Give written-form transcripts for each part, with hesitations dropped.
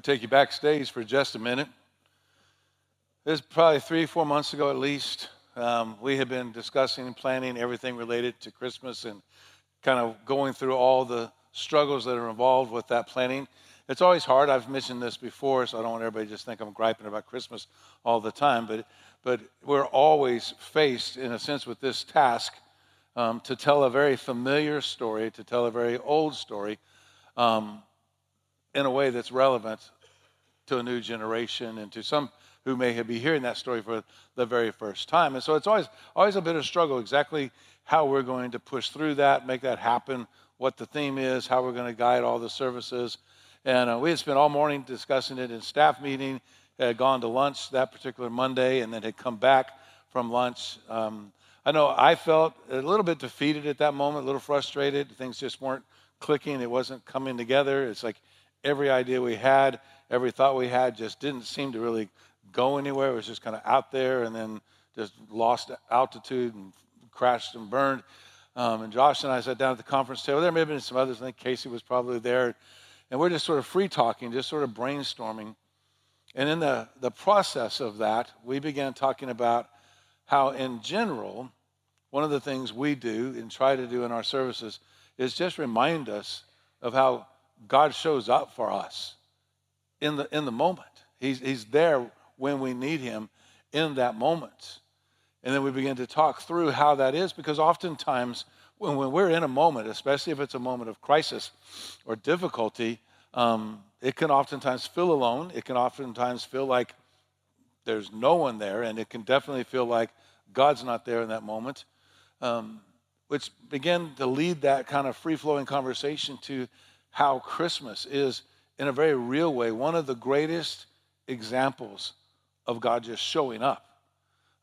take you backstage for just a minute. This is probably 3-4 months ago at least. We had been discussing and planning everything related to Christmas and kind of going through all the struggles that are involved with that planning. It's always hard. I've mentioned this before, so I don't want everybody to just think I'm griping about Christmas all the time. But we're always faced, in a sense, with this task to tell a very familiar story, to tell a very old story in a way that's relevant to a new generation and to some who may be hearing that story for the very first time. And so it's always a bit of a struggle exactly how we're going to push through that, make that happen, what the theme is, how we're going to guide all the services. And we had spent all morning discussing it in staff meeting, had gone to lunch that particular Monday, and then had come back from lunch. I know I felt a little bit defeated at that moment, a little frustrated. Things just weren't clicking. It wasn't coming together. It's like every idea we had, every thought we had just didn't seem to really go anywhere. It was just kind of out there and then just lost altitude and crashed and burned. And Josh and I sat down at the conference table. There may have been some others. I think Casey was probably there. And we're just sort of free talking, just sort of brainstorming. And in the process of that, we began talking about how in general, one of the things we do and try to do in our services is just remind us of how God shows up for us in the moment. He's there when we need him in that moment. And then we begin to talk through how that is, because oftentimes when we're in a moment, especially if it's a moment of crisis or difficulty, it can oftentimes feel alone. It can oftentimes feel like there's no one there, and it can definitely feel like God's not there in that moment, which began to lead that kind of free-flowing conversation to how Christmas is, in a very real way, one of the greatest examples of God just showing up.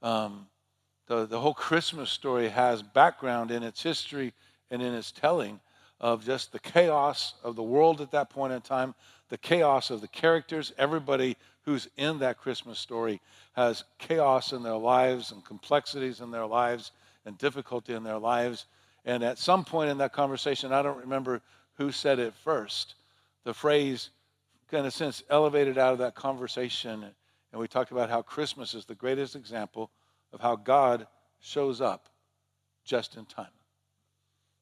The whole Christmas story has background in its history and in its telling of just the chaos of the world at that point in time, the chaos of the characters. Everybody who's in that Christmas story has chaos in their lives and complexities in their lives and difficulty in their lives. And at some point in that conversation, I don't remember who said it first, the phrase kind of since elevated out of that conversation, and we talked about how Christmas is the greatest example of how God shows up just in time.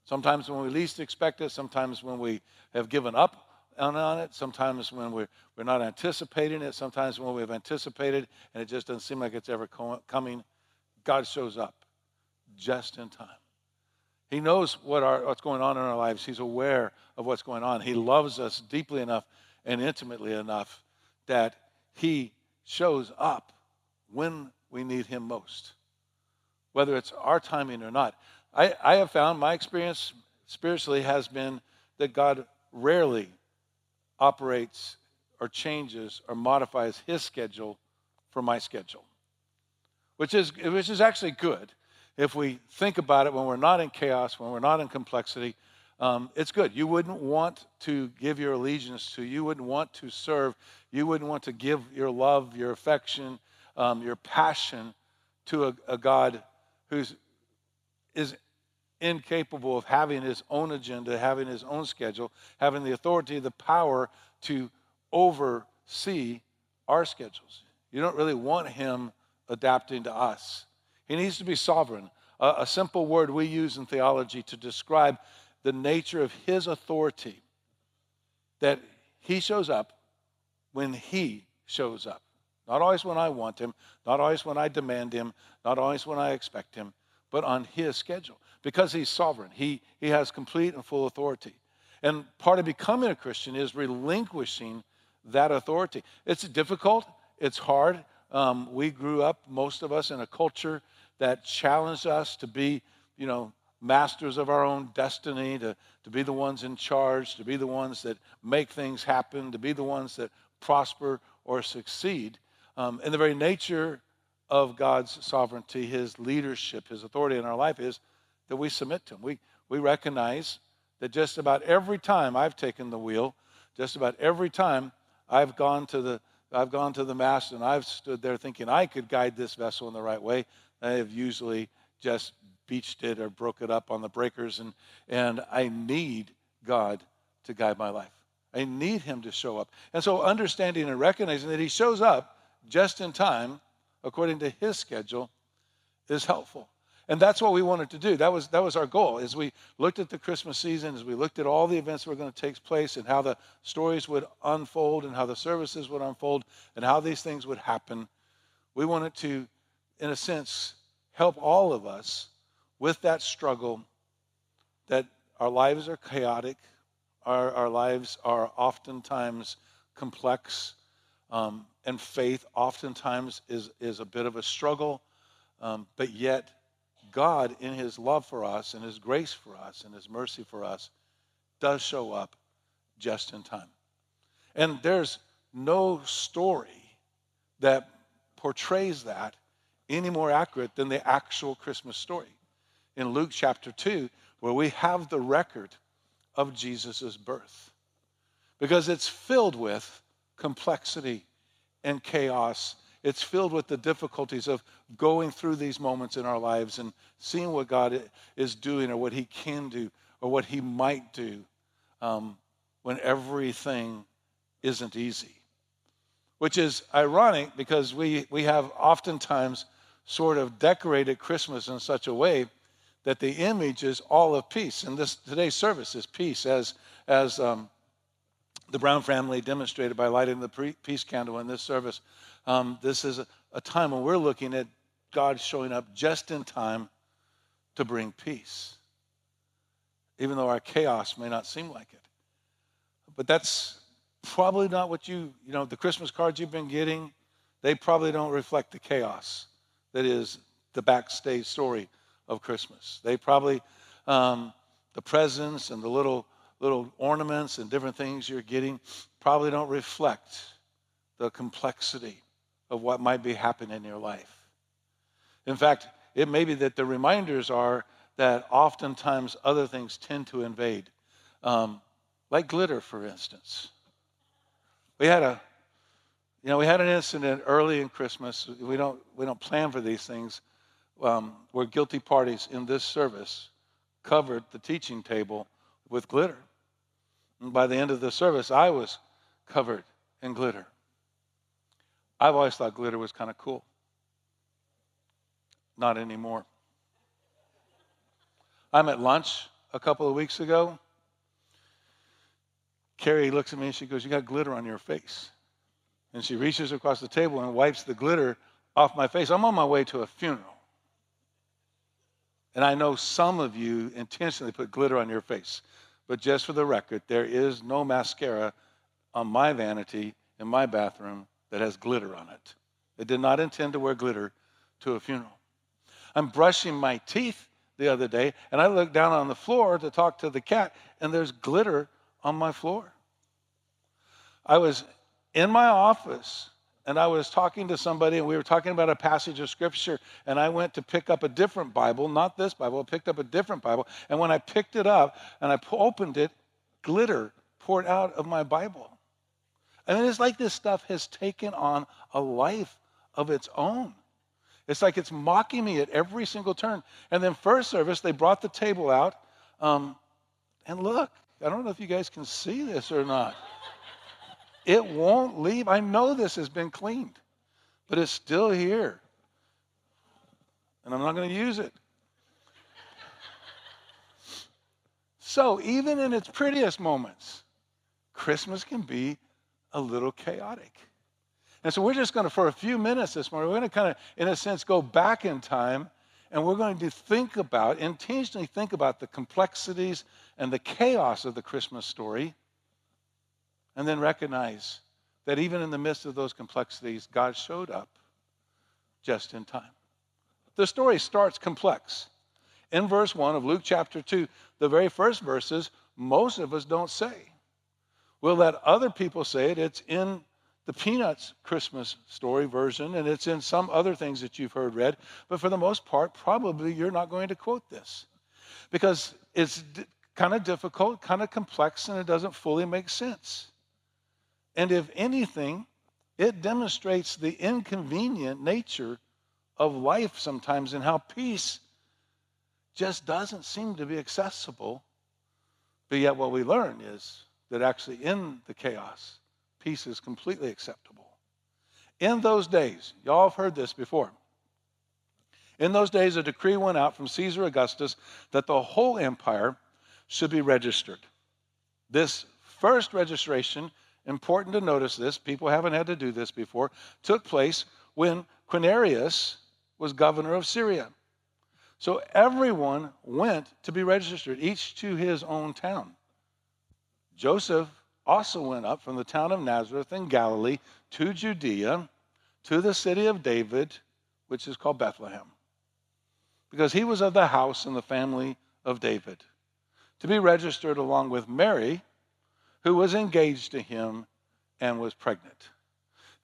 Sometimes when we least expect it, sometimes when we have given up on it, sometimes when we're not anticipating it, sometimes when we've anticipated and it just doesn't seem like it's ever coming, God shows up just in time. He knows what's going on in our lives. He's aware of what's going on. He loves us deeply enough and intimately enough that he shows up when we need him most, whether it's our timing or not. I have found my experience spiritually has been that God rarely operates or changes or modifies his schedule for my schedule, which is actually good. If we think about it, when we're not in chaos, when we're not in complexity, it's good. You wouldn't want to give your allegiance to, you wouldn't want to serve, you wouldn't want to give your love, your affection, your passion to a God who is incapable of having his own agenda, having his own schedule, having the authority, the power to oversee our schedules. You don't really want him adapting to us. He needs to be sovereign. A simple word we use in theology to describe the nature of his authority, that he shows up when he shows up. Not always when I want him, not always when I demand him, not always when I expect him, but on his schedule. Because he's sovereign. He has complete and full authority. And part of becoming a Christian is relinquishing that authority. It's difficult. It's hard. We grew up, most of us, in a culture that challenged us to be, masters of our own destiny, to be the ones in charge, to be the ones that make things happen, to be the ones that prosper or succeed. And the very nature of God's sovereignty, his leadership, his authority in our life is that we submit to him. We recognize that just about every time I've taken the wheel, just about every time I've gone to the mast and I've stood there thinking I could guide this vessel in the right way, I have usually just beached it or broke it up on the breakers, and I need God to guide my life. I need him to show up. And so understanding and recognizing that he shows up just in time, according to his schedule, is helpful. And that's what we wanted to do. That was our goal. As we looked at the Christmas season, as we looked at all the events that were going to take place and how the stories would unfold and how the services would unfold and how these things would happen, we wanted to, in a sense, help all of us with that struggle that our lives are chaotic, our lives are oftentimes complex, and faith oftentimes is a bit of a struggle, but yet God, in his love for us and his grace for us and his mercy for us, does show up just in time. And there's no story that portrays that any more accurate than the actual Christmas story. In Luke chapter 2, where we have the record of Jesus' birth. Because it's filled with complexity and chaos. It's filled with the difficulties of going through these moments in our lives and seeing what God is doing or what he can do or what he might do when everything isn't easy. Which is ironic because we have oftentimes sort of decorated Christmas in such a way that the image is all of peace. And today's service is peace, as the Brown family demonstrated by lighting the peace candle in this service. This is a time when we're looking at God showing up just in time to bring peace, even though our chaos may not seem like it. But that's probably not what the Christmas cards you've been getting, they probably don't reflect the chaos that is the backstage story of Christmas. They probably, the presents and the little ornaments and different things you're getting probably don't reflect the complexity of what might be happening in your life. In fact, it may be that the reminders are that oftentimes other things tend to invade, like glitter, for instance. We had an incident early in Christmas. We don't plan for these things, where guilty parties in this service covered the teaching table with glitter. And by the end of the service, I was covered in glitter. I've always thought glitter was kind of cool. Not anymore. I'm at lunch a couple of weeks ago. Carrie looks at me and she goes, "You got glitter on your face." And she reaches across the table and wipes the glitter off my face. I'm on my way to a funeral. And I know some of you intentionally put glitter on your face. But just for the record, there is no mascara on my vanity in my bathroom that has glitter on it. I did not intend to wear glitter to a funeral. I'm brushing my teeth the other day, and I look down on the floor to talk to the cat, and there's glitter on my floor. I was in my office, and I was talking to somebody, and we were talking about a passage of Scripture, and I went to pick up a different Bible, not this Bible, I picked up a different Bible, and when I picked it up and I opened it, glitter poured out of my Bible. I mean, it's like this stuff has taken on a life of its own. It's like it's mocking me at every single turn. And then first service, they brought the table out, and look, I don't know if you guys can see this or not. It won't leave. I know this has been cleaned, but it's still here. And I'm not going to use it. So even in its prettiest moments, Christmas can be a little chaotic. And so we're just going to, for a few minutes this morning, we're going to kind of, in a sense, go back in time, and we're going to intentionally think about the complexities and the chaos of the Christmas story, and then recognize that even in the midst of those complexities, God showed up just in time. The story starts complex. In verse 1 of Luke chapter 2, the very first verses, most of us don't say. We'll let other people say it. It's in the Peanuts Christmas story version, and it's in some other things that you've heard read. But for the most part, probably you're not going to quote this because it's kind of difficult, kind of complex, and it doesn't fully make sense. And if anything, it demonstrates the inconvenient nature of life sometimes and how peace just doesn't seem to be accessible. But yet what we learn is that actually in the chaos, peace is completely acceptable. In those days, y'all have heard this before. In those days, a decree went out from Caesar Augustus that the whole empire should be registered. This first registration, important to notice this, people haven't had to do this before, took place when Quirinius was governor of Syria. So everyone went to be registered, each to his own town. Joseph also went up from the town of Nazareth in Galilee to Judea, to the city of David, which is called Bethlehem, because he was of the house and the family of David, to be registered along with Mary, who was engaged to him and was pregnant.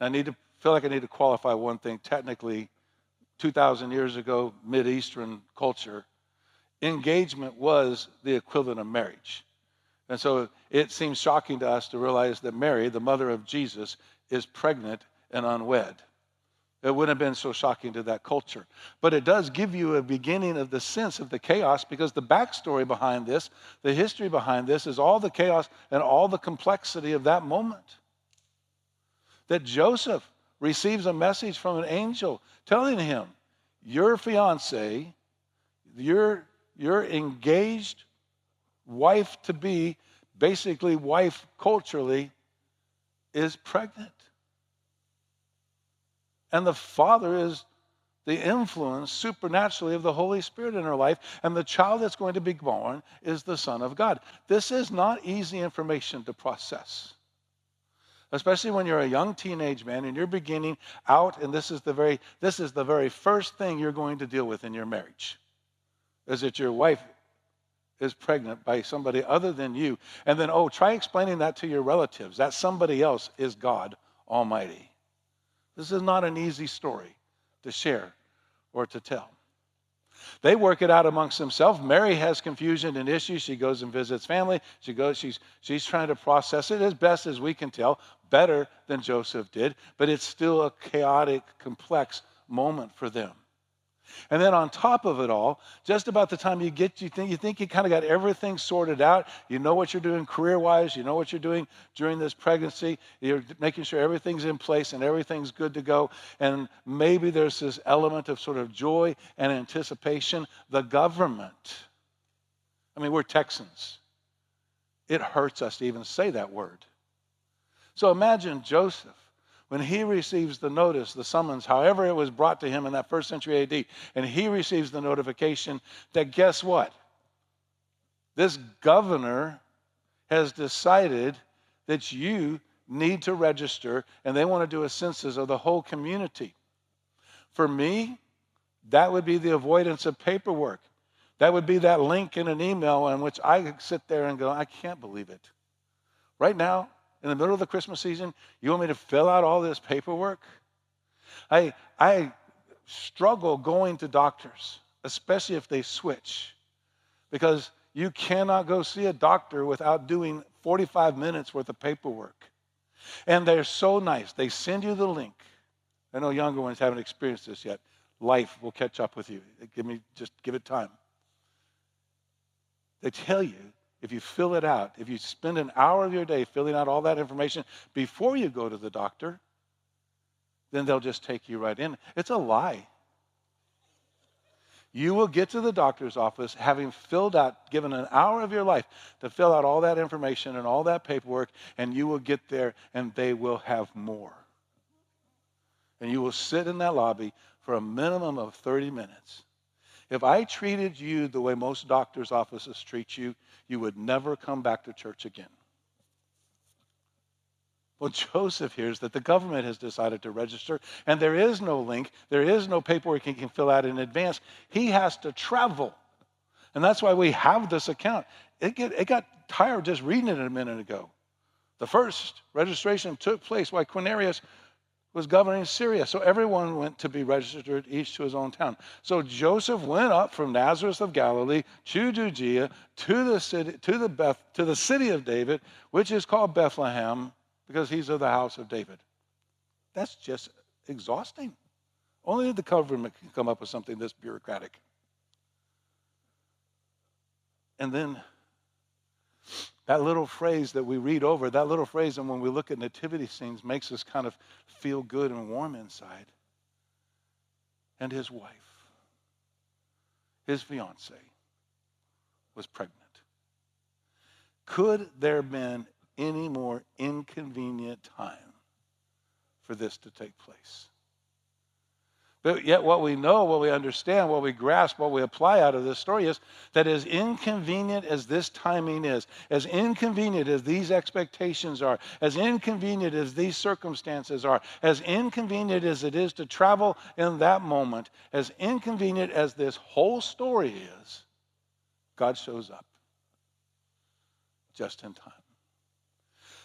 Now, I feel like I need to qualify one thing. Technically, 2,000 years ago, Mideastern culture, engagement was the equivalent of marriage. And so it seems shocking to us to realize that Mary, the mother of Jesus, is pregnant and unwed. It wouldn't have been so shocking to that culture. But it does give you a beginning of the sense of the chaos, because the backstory behind this, the history behind this, is all the chaos and all the complexity of that moment. That Joseph receives a message from an angel telling him, your fiance, your engaged wife-to-be, basically wife culturally, is pregnant. And the father is the influence supernaturally of the Holy Spirit in her life, and the child that's going to be born is the Son of God. This is not easy information to process, especially when you're a young teenage man and you're beginning out, and this is the very first thing you're going to deal with in your marriage, is that your wife is pregnant by somebody other than you. And then, try explaining that to your relatives. That somebody else is God Almighty. This is not an easy story to share or to tell. They work it out amongst themselves. Mary has confusion and issues. She goes and visits family. She's trying to process it as best as we can tell, better than Joseph did, but it's still a chaotic, complex moment for them. And then on top of it all, just about the time you think you kind of got everything sorted out. You know what you're doing career-wise. You know what you're doing during this pregnancy. You're making sure everything's in place and everything's good to go. And maybe there's this element of sort of joy and anticipation. The government, we're Texans. It hurts us to even say that word. So imagine Joseph, when he receives the notice, the summons, however it was brought to him in that first century AD, and he receives the notification that, guess what? This governor has decided that you need to register, and they want to do a census of the whole community. For me, that would be the avoidance of paperwork. That would be that link in an email in which I could sit there and go, I can't believe it. Right now, in the middle of the Christmas season, you want me to fill out all this paperwork? I struggle going to doctors, especially if they switch, because you cannot go see a doctor without doing 45 minutes worth of paperwork. And they're so nice. They send you the link. I know younger ones haven't experienced this yet. Life will catch up with you. Just give it time. They tell you, if you fill it out, if you spend an hour of your day filling out all that information before you go to the doctor, then they'll just take you right in. It's a lie. You will get to the doctor's office having given an hour of your life to fill out all that information and all that paperwork, and you will get there and they will have more. And you will sit in that lobby for a minimum of 30 minutes. If I treated you the way most doctors' offices treat you, you would never come back to church again. Well, Joseph hears that the government has decided to register, and there is no link, there is no paperwork he can fill out in advance. He has to travel. And that's why we have this account. It got tired just reading it a minute ago. The first registration took place while Quirinius was governing Syria. So everyone went to be registered, each to his own town. So Joseph went up from Nazareth of Galilee to Judea, to the city of David, which is called Bethlehem, because he's of the house of David. That's just exhausting. Only the government can come up with something this bureaucratic. And then That little phrase that we read over, that little phrase, and when we look at nativity scenes, makes us kind of feel good and warm inside. And his wife, his fiancée, was pregnant. Could there have been any more inconvenient time for this to take place? But yet what we know, what we understand, what we grasp, what we apply out of this story is that as inconvenient as this timing is, as inconvenient as these expectations are, as inconvenient as these circumstances are, as inconvenient as it is to travel in that moment, as inconvenient as this whole story is, God shows up just in time.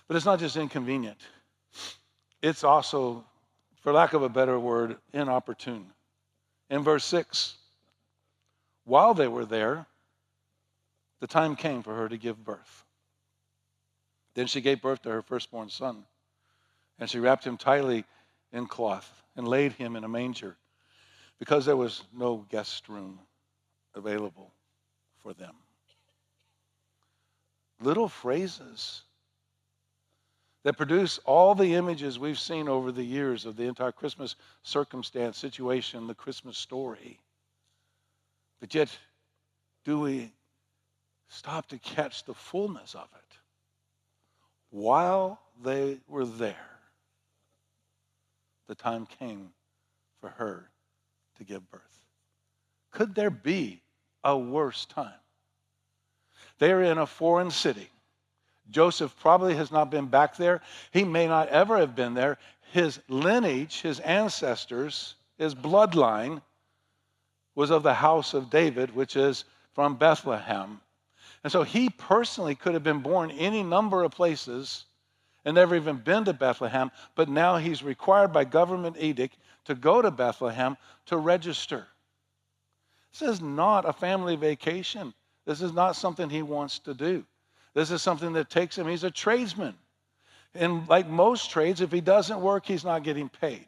But it's not just inconvenient. It's also, for lack of a better word, inopportune. In verse 6, while they were there, the time came for her to give birth. Then she gave birth to her firstborn son, and she wrapped him tightly in cloth and laid him in a manger because there was no guest room available for them. Little phrases that produce all the images we've seen over the years of the entire Christmas circumstance, situation, the Christmas story. But yet, do we stop to catch the fullness of it? While they were there, the time came for her to give birth. Could there be a worse time? They're in a foreign city. Joseph probably has not been back there. He may not ever have been there. His lineage, his ancestors, his bloodline was of the house of David, which is from Bethlehem. And so he personally could have been born any number of places and never even been to Bethlehem, but now he's required by government edict to go to Bethlehem to register. This is not a family vacation. This is not something he wants to do. This is something that takes him. He's a tradesman. And like most trades, if he doesn't work, he's not getting paid.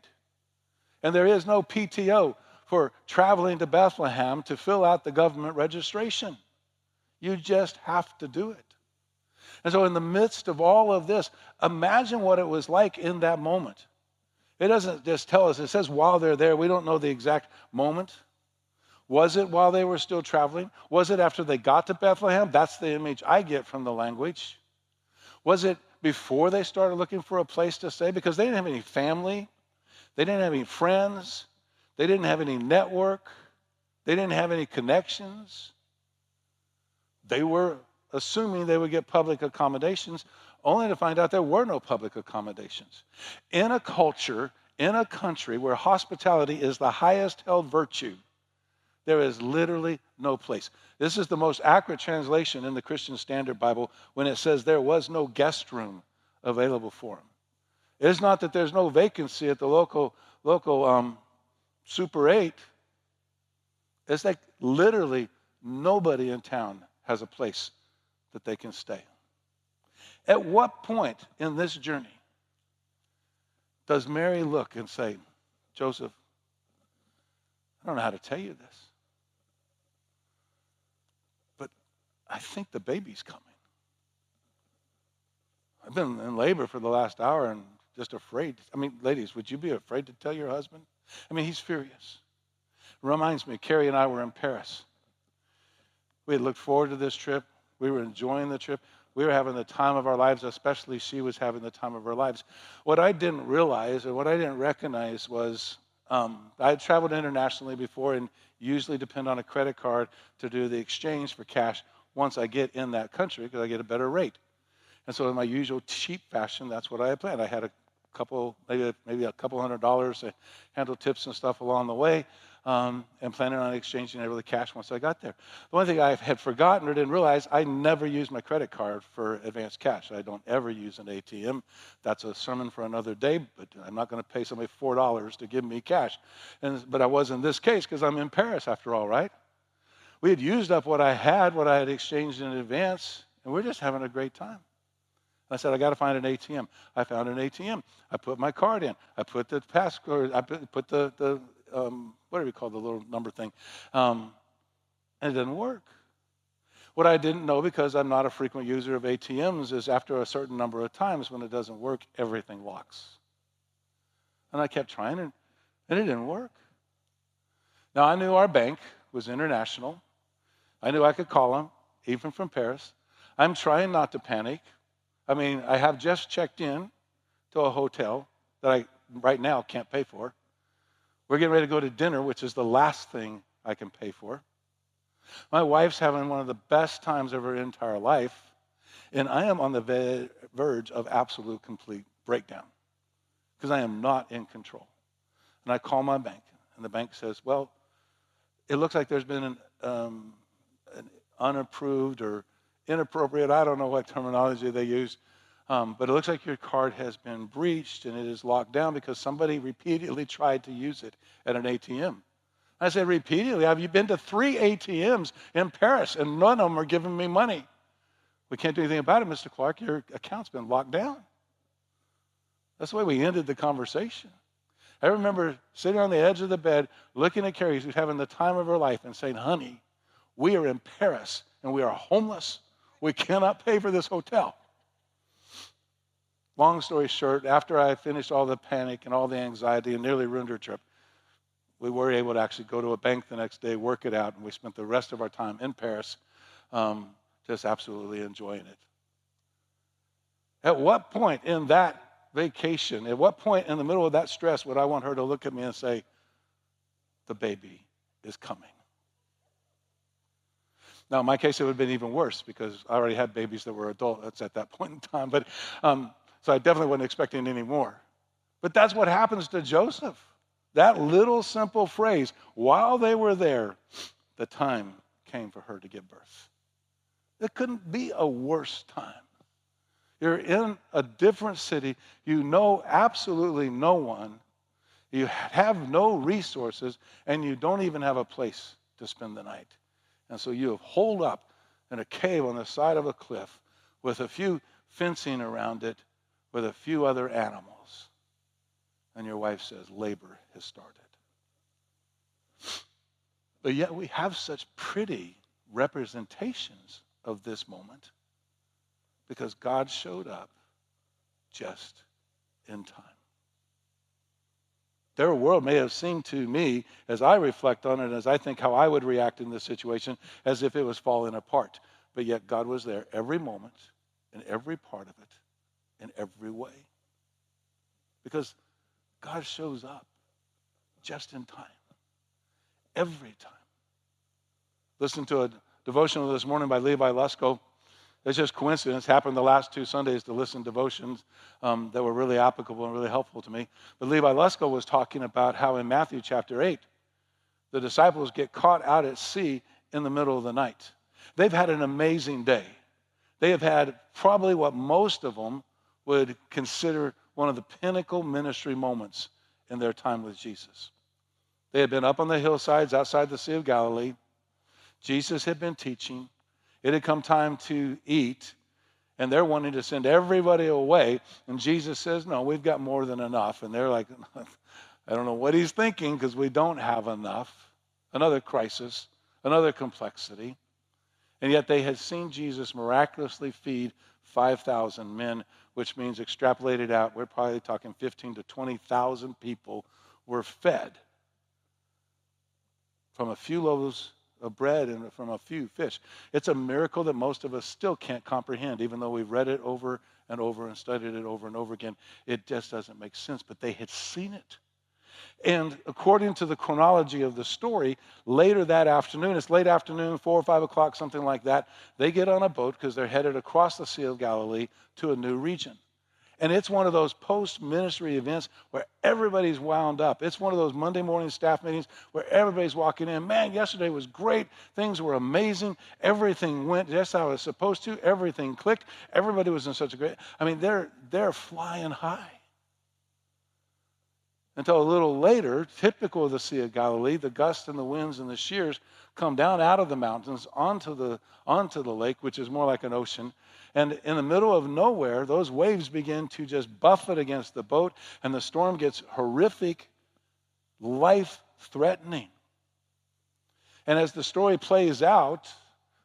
And there is no PTO for traveling to Bethlehem to fill out the government registration. You just have to do it. And so in the midst of all of this, imagine what it was like in that moment. It doesn't just tell us, it says while they're there. We don't know the exact moment. Was it while they were still traveling? Was it after they got to Bethlehem? That's the image I get from the language. Was it before they started looking for a place to stay? Because they didn't have any family. They didn't have any friends. They didn't have any network. They didn't have any connections. They were assuming they would get public accommodations, only to find out there were no public accommodations. In a culture, in a country where hospitality is the highest held virtue, there is literally no place. This is the most accurate translation in the Christian Standard Bible when it says there was no guest room available for them. It's not that there's no vacancy at the local Super 8. It's like literally nobody in town has a place that they can stay. At what point in this journey does Mary look and say, Joseph, I don't know how to tell you this, but I think the baby's coming. I've been in labor for the last hour and just afraid. I mean, ladies, would you be afraid to tell your husband? I mean, he's furious. It reminds me, Carrie and I were in Paris. We had looked forward to this trip. We were enjoying the trip. We were having the time of our lives, especially she was having the time of her lives. What I didn't realize or what I didn't recognize was I had traveled internationally before and usually depend on a credit card to do the exchange for cash once I get in that country because I get a better rate. And so in my usual cheap fashion, that's what I had planned. I had a couple, maybe a couple $100 to handle tips and stuff along the way, and planning on exchanging it with cash once I got there. The one thing I had forgotten or didn't realize, I never use my credit card for advanced cash. I don't ever use an ATM. That's a sermon for another day, but I'm not going to pay somebody $4 to give me cash. But I was in this case because I'm in Paris after all, right? We had used up what I had exchanged in advance, and we're just having a great time. I said, I got to find an ATM. I found an ATM. I put my card in. I put the passcode. I put the what do we call the little number thing? And it didn't work. What I didn't know, because I'm not a frequent user of ATMs, is after a certain number of times when it doesn't work, everything locks. And I kept trying, and it didn't work. Now, I knew our bank was international. I knew I could call them, even from Paris. I'm trying not to panic. I mean, I have just checked in to a hotel that I right now can't pay for. We're getting ready to go to dinner, which is the last thing I can pay for. My wife's having one of the best times of her entire life, and I am on the verge of absolute complete breakdown because I am not in control. And I call my bank, and the bank says, well, it looks like there's been an unapproved or inappropriate, I don't know what terminology they use, but it looks like your card has been breached and it is locked down because somebody repeatedly tried to use it at an ATM. I said, repeatedly? Have you been to 3 ATMs in Paris and none of them are giving me money? We can't do anything about it, Mr. Clark. Your account's been locked down. That's the way we ended the conversation. I remember sitting on the edge of the bed, looking at Carrie, who's having the time of her life, and saying, honey, we are in Paris and we are homeless. We cannot pay for this hotel. Long story short, after I finished all the panic and all the anxiety and nearly ruined her trip, we were able to actually go to a bank the next day, work it out, and we spent the rest of our time in Paris just absolutely enjoying it. At what point in that vacation, at what point in the middle of that stress would I want her to look at me and say, the baby is coming? Now, in my case, it would have been even worse because I already had babies that were adults at that point in time. But so I definitely wasn't expecting any more. But that's what happens to Joseph. That little simple phrase, while they were there, the time came for her to give birth. It couldn't be a worse time. You're in a different city. You know absolutely no one. You have no resources, and you don't even have a place to spend the night. And so you have holed up in a cave on the side of a cliff with a few fencing around it with a few other animals. And your wife says, labor has started. But yet we have such pretty representations of this moment because God showed up just in time. Their world may have seemed to me, as I reflect on it, as I think how I would react in this situation, as if it was falling apart. But yet God was there every moment, in every part of it, in every way. Because God shows up just in time, every time. Listen to a devotional this morning by Levi Lusko. It's just coincidence. Happened the last 2 Sundays to listen to devotions that were really applicable and really helpful to me. But Levi Lusko was talking about how in Matthew chapter 8, the disciples get caught out at sea in the middle of the night. They've had an amazing day. They have had probably what most of them would consider one of the pinnacle ministry moments in their time with Jesus. They had been up on the hillsides outside the Sea of Galilee. Jesus had been teaching. It had come time to eat, and they're wanting to send everybody away. And Jesus says, no, we've got more than enough. And they're like, I don't know what he's thinking because we don't have enough. Another crisis, another complexity. And yet they had seen Jesus miraculously feed 5,000 men, which means extrapolated out, we're probably talking 15 to 20,000 people were fed from a few loaves of bread and from a few fish. It's a miracle that most of us still can't comprehend, even though we've read it over and over and studied it over and over again. It just doesn't make sense, but they had seen it. And according to the chronology of the story, later that afternoon, it's late afternoon, 4 or 5 o'clock, something like that, they get on a boat because they're headed across the Sea of Galilee to a new region. And it's one of those post-ministry events where everybody's wound up. It's one of those Monday morning staff meetings where everybody's walking in. Man, yesterday was great. Things were amazing. Everything went just how it was supposed to. Everything clicked. Everybody was in such a great... I mean, they're flying high. Until a little later, typical of the Sea of Galilee, the gusts and the winds and the shears come down out of the mountains onto the lake, which is more like an ocean. And in the middle of nowhere, those waves begin to just buffet against the boat, and the storm gets horrific, life-threatening. And as the story plays out,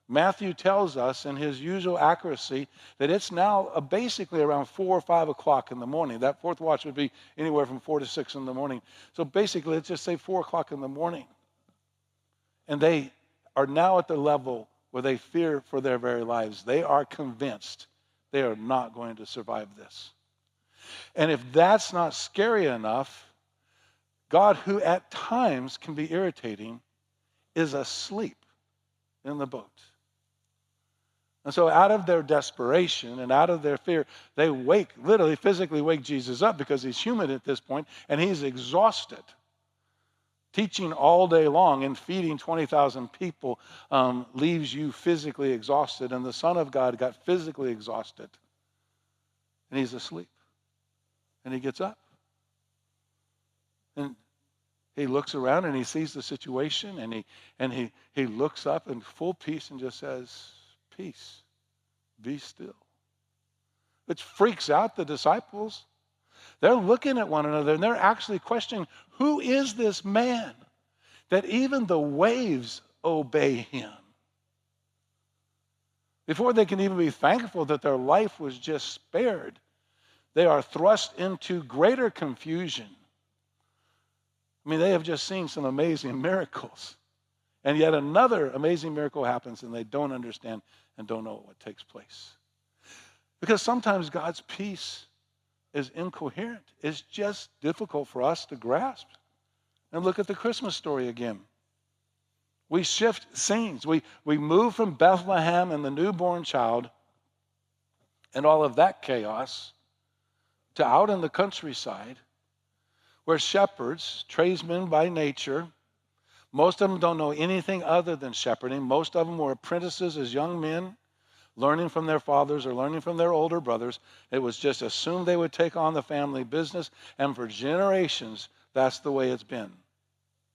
Matthew tells us in his usual accuracy that it's now basically around 4 or 5 o'clock in the morning. That fourth watch would be anywhere from 4 to 6 in the morning. So basically, let's just say 4 o'clock in the morning. And they are now at the level where they fear for their very lives. They are convinced they are not going to survive this. And if that's not scary enough, God, who at times can be irritating, is asleep in the boat. And so out of their desperation and out of their fear, they literally physically wake Jesus up because he's human at this point and he's exhausted. Teaching all day long and feeding 20,000 people leaves you physically exhausted, and the Son of God got physically exhausted. And he's asleep. And he gets up. And he looks around and he sees the situation, and he looks up in full peace and just says, "Peace, be still." Which freaks out the disciples. They're looking at one another and they're actually questioning, who is this man that even the waves obey him? Before they can even be thankful that their life was just spared, they are thrust into greater confusion. I mean, they have just seen some amazing miracles. And yet another amazing miracle happens and they don't understand and don't know what takes place. Because sometimes God's peace is incoherent. It's just difficult for us to grasp. And look at the Christmas story again. We shift scenes. We move from Bethlehem and the newborn child and all of that chaos to out in the countryside where shepherds, tradesmen by nature, most of them don't know anything other than shepherding. Most of them were apprentices as young men, learning from their fathers or learning from their older brothers. It was just assumed they would take on the family business, and for generations, that's the way it's been.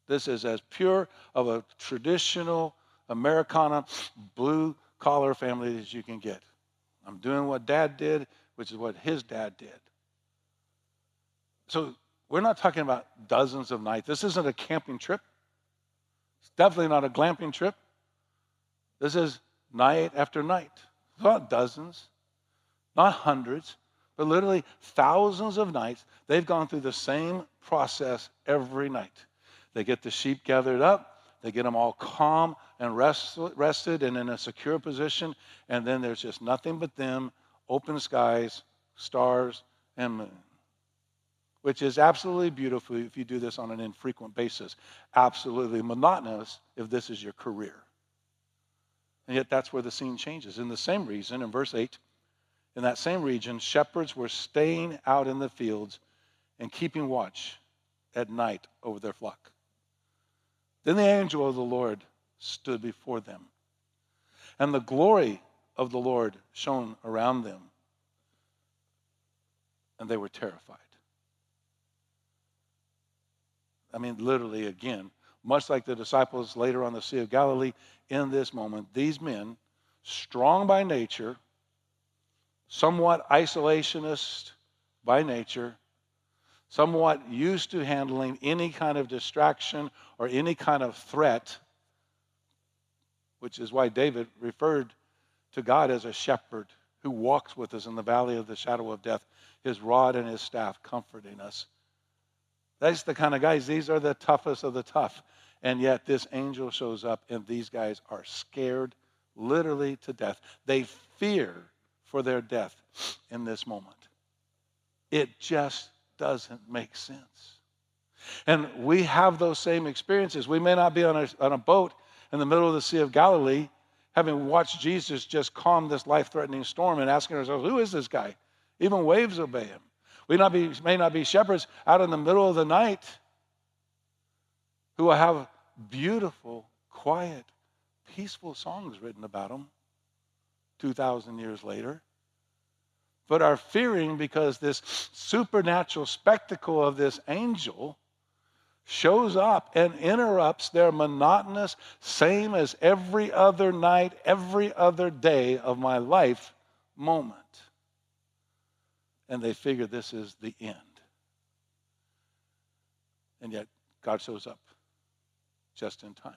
This is as pure of a traditional Americana blue-collar family as you can get. I'm doing what Dad did, which is what his dad did. So we're not talking about dozens of nights. This isn't a camping trip. It's definitely not a glamping trip. This is night after night. Not dozens, not hundreds, but literally thousands of nights. They've gone through the same process every night. They get the sheep gathered up. They get them all calm and rested and in a secure position. And then there's just nothing but them, open skies, stars, and moon. Which is absolutely beautiful if you do this on an infrequent basis. Absolutely monotonous if this is your career. And yet that's where the scene changes. In the same reason, in verse 8, in that same region, shepherds were staying out in the fields and keeping watch at night over their flock. Then the angel of the Lord stood before them, and the glory of the Lord shone around them, and they were terrified. I mean, literally, again, much like the disciples later on the Sea of Galilee, in this moment, these men, strong by nature, somewhat isolationist by nature, somewhat used to handling any kind of distraction or any kind of threat, which is why David referred to God as a shepherd who walks with us in the valley of the shadow of death, his rod and his staff comforting us. That's the kind of guys, these are the toughest of the tough. And yet this angel shows up and these guys are scared literally to death. They fear for their death in this moment. It just doesn't make sense. And we have those same experiences. We may not be on a boat in the middle of the Sea of Galilee, having watched Jesus just calm this life-threatening storm and asking ourselves, who is this guy? Even waves obey him. We may not be shepherds out in the middle of the night who will have beautiful, quiet, peaceful songs written about them 2,000 years later, but are fearing because this supernatural spectacle of this angel shows up and interrupts their monotonous, same as every other night, every other day of my life moment. And they figure this is the end. And yet God shows up just in time.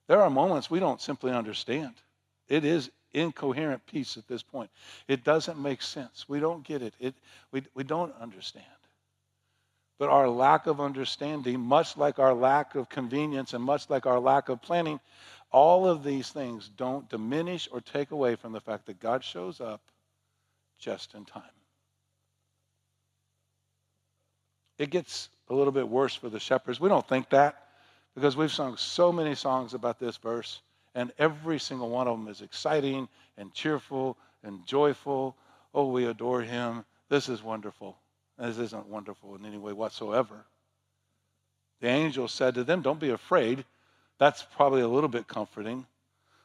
There are moments we don't simply understand. It is incoherent peace at this point. It doesn't make sense. We don't get it. We don't understand. But our lack of understanding, much like our lack of convenience and much like our lack of planning, all of these things don't diminish or take away from the fact that God shows up just in time. It gets a little bit worse for the shepherds. We don't think that because we've sung so many songs about this verse, and every single one of them is exciting and cheerful and joyful. Oh, we adore him. This is wonderful. This isn't wonderful in any way whatsoever. The angel said to them, don't be afraid. That's probably a little bit comforting.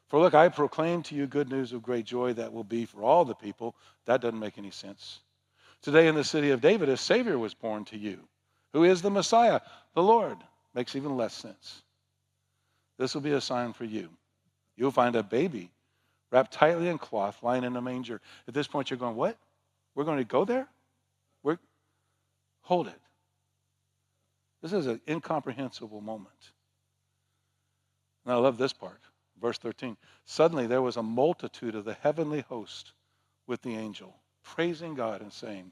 For look, I proclaim to you good news of great joy that will be for all the people. That doesn't make any sense. Today in the city of David, a Savior was born to you, who is the Messiah, the Lord. Makes even less sense. This will be a sign for you. You'll find a baby wrapped tightly in cloth, lying in a manger. At this point, you're going, what? We're going to go there? Hold it. This is an incomprehensible moment. And I love this part, verse 13. Suddenly there was a multitude of the heavenly host with the angel, praising God and saying,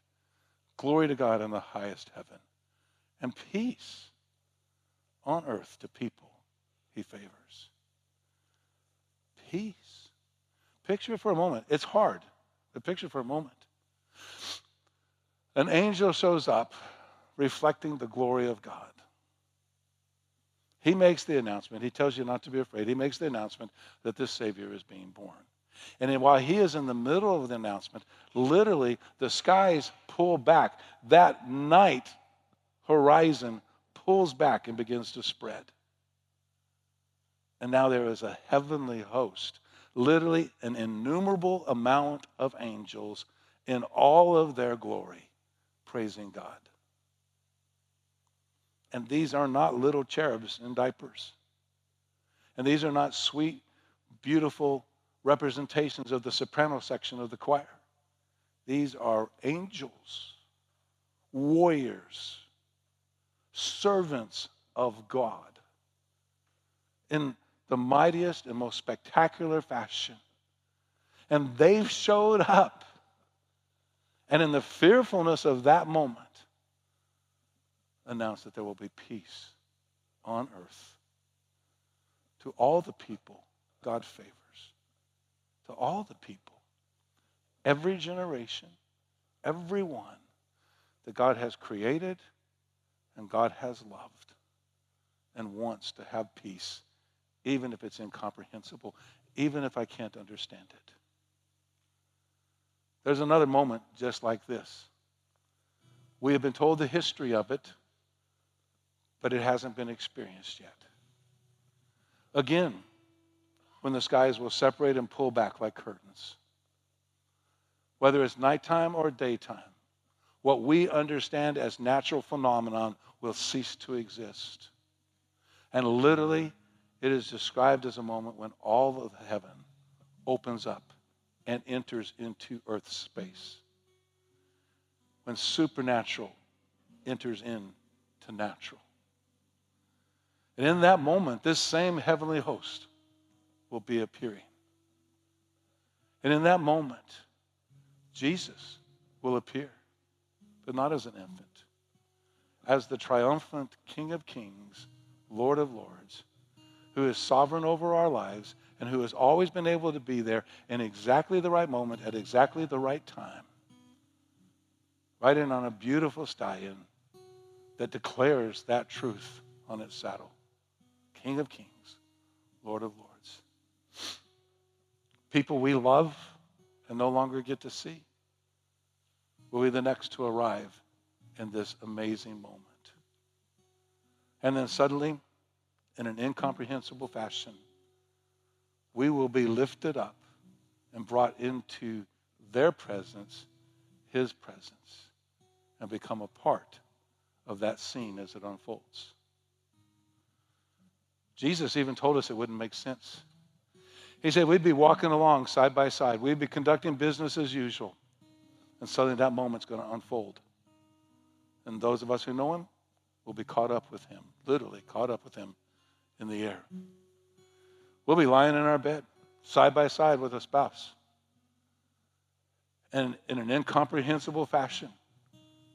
glory to God in the highest heaven, and peace on earth to people he favors. Peace. Picture it for a moment. It's hard, but picture it for a moment. An angel shows up reflecting the glory of God. He makes the announcement. He tells you not to be afraid. He makes the announcement that this Savior is being born. And then while he is in the middle of the announcement, literally the skies pull back. That night horizon pulls back and begins to spread. And now there is a heavenly host, literally an innumerable amount of angels in all of their glory, praising God. And these are not little cherubs in diapers. And these are not sweet, beautiful representations of the soprano section of the choir. These are angels, warriors, servants of God in the mightiest and most spectacular fashion. And they've showed up. And in the fearfulness of that moment, announced that there will be peace on earth to all the people God favors. To all the people. Every generation, everyone that God has created and God has loved and wants to have peace, even if it's incomprehensible, even if I can't understand it. There's another moment just like this. We have been told the history of it, but it hasn't been experienced yet. Again, when the skies will separate and pull back like curtains. Whether it's nighttime or daytime, what we understand as natural phenomenon will cease to exist. And literally, it is described as a moment when all of heaven opens up and enters into Earth's space. When supernatural enters into natural. And in that moment, this same heavenly host will be appearing. And in that moment, Jesus will appear, but not as an infant, as the triumphant King of Kings, Lord of Lords, who is sovereign over our lives and who has always been able to be there in exactly the right moment at exactly the right time, riding on a beautiful stallion that declares that truth on its saddle. King of Kings, Lord of Lords. People we love and no longer get to see will be the next to arrive in this amazing moment. And then suddenly, in an incomprehensible fashion, we will be lifted up and brought into their presence, his presence, and become a part of that scene as it unfolds. Jesus even told us it wouldn't make sense. He said we'd be walking along side by side. We'd be conducting business as usual. And suddenly that moment's going to unfold. And those of us who know him will be caught up with him, literally caught up with him in the air. We'll be lying in our bed, side by side with a spouse. And in an incomprehensible fashion,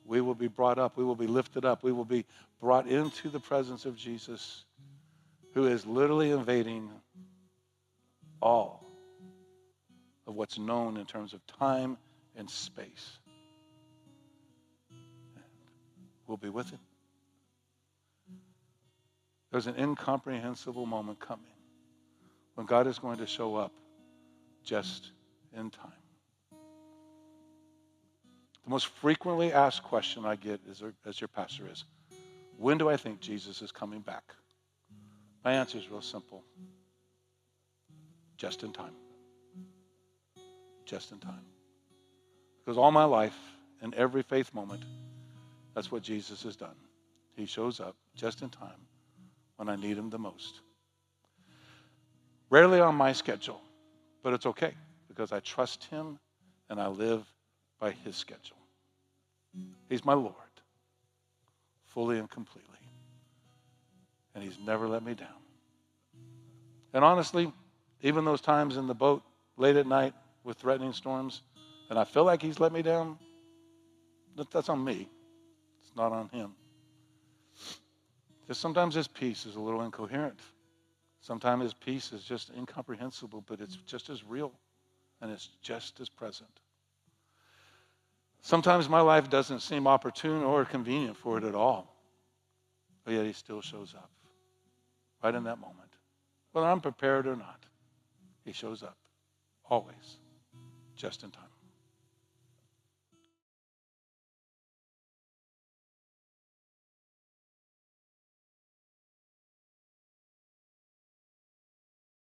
we will be brought up, we will be lifted up, we will be brought into the presence of Jesus, who is literally invading all of what's known in terms of time and space. We'll be with him. There's an incomprehensible moment coming when God is going to show up just in time. The most frequently asked question I get as your pastor is, when do I think Jesus is coming back? My answer is real simple. Just in time. Just in time. Because all my life, in every faith moment, that's what Jesus has done. He shows up just in time when I need him the most. Rarely on my schedule, but it's okay because I trust him and I live by his schedule. He's my Lord, fully and completely. And he's never let me down. And honestly, even those times in the boat late at night with threatening storms, and I feel like he's let me down, that's on me. It's not on him. Just sometimes his peace is a little incoherent. Sometimes his peace is just incomprehensible, but it's just as real and it's just as present. Sometimes my life doesn't seem opportune or convenient for it at all, but yet he still shows up right in that moment. Whether I'm prepared or not, he shows up always just in time.